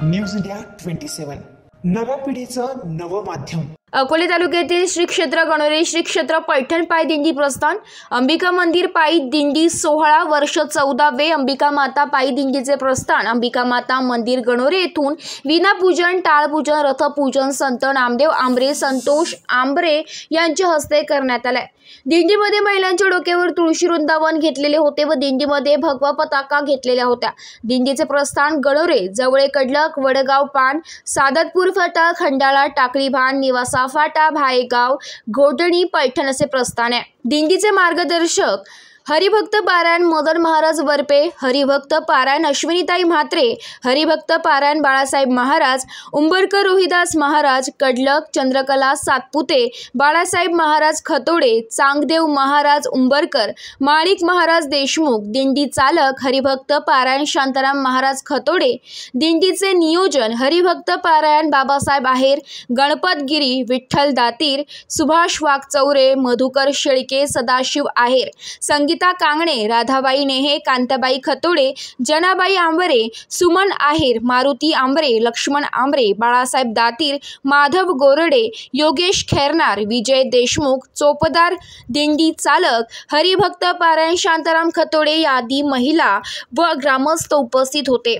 News India 27 नव्या पिढीचं नवं माध्यम। अकोले तालुक्यातील श्री क्षेत्र गणोरे श्री क्षेत्र पैठण पायी दिंडी प्रस्थान। अंबिका मंदिर पायी दिंडी सोहळा वर्ष 14वे अंबिका माता पायी दिंडीचे प्रस्थान। अंबिका माता मंदिर गणोरे येथून विना पूजन, टाळ पूजन, रथ पूजन संत नामदेव आंबरे, संतोष आंबरे यांच्या हस्ते करण्यात आले। दिंडीमध्ये महिलांच्या डोक्यावर तुळशी वृंदावन घेतलेले होते व दिंडीमध्ये भगवा पताका घेतलेल्या होत्या। दिंडीचे प्रस्थान गणोरे जवळे कडलक, वडगाव पान, सादतपूर फाटा, खंडाळा, टाकळी भान, निवासा फाटा, भायगाव, घोटणी, पैठण असे प्रस्थान आहे। दिंडीचे मार्गदर्शक हरिभक्त पारायण मदन महाराज वरपे, हरिभक्त पारायण अश्विनीताई म्हात्रे, हरिभक्त पारायण बाळासाहेब महाराज, उंबरकर रोहिदास महाराज, कडलक, चंद्रकला सातपुते, बाळासाहेब महाराज खतोडे, चांगदेव महाराज उंबरकर, माणिक महाराज देशमुख, दिंडी चालक हरिभक्त पारायण शांताराम महाराज खतोडे, दिंडीचे नियोजन हरिभक्त पारायण बाबासाहेब आहेर, गणपत गिरी, विठ्ठल दातीर, सुभाष वाघचौरे, मधुकर शेळके, सदाशिव आहेर, संगीता कांगणे, राधाबाई नेहे, कांताबाई खतोडे, जनाबाई आंबरे, सुमन आहेर, मारुती आंबरे, लक्ष्मण आंबरे, बाळासाहेब दातीर, माधव गोरडे, योगेश खैरनार, विजय देशमुख, चोपदार, दिंडी चालक हरिभक्त पारायण शांताराम खतोडे आदी महिला व ग्रामस्थ उपस्थित होते।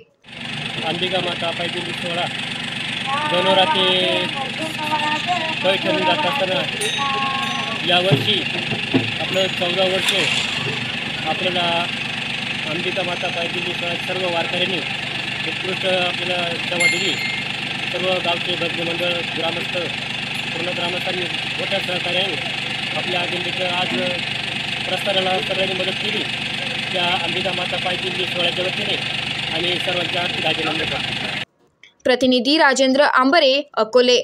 अंबिका माता पायी दिंडी सोहळा गणोरा ते पैठण जात असताना यावर्षी आपलं 14 वर्ष आपल्याला अंबिका माता पायी दिंडी सोहळा सर्व वारकऱ्यांनी उत्कृष्ट आपल्याला सेवा दिली। सर्व गावचे भजनी मंडळ, ग्रामस्थ, पूर्ण ग्रामस्थांनी मोठ्या सहकार्याने आपल्या दिंडीचं आज प्रस्थानाला सगळ्यांनी मदत केली। त्या अंबिका माता पायी दिंडी सोहळ्याच्या वतीने आणि सर्वांच्या हार्दिक अभिनंदन। प्रतिनिधी राजेंद्र आंबरे, अकोले।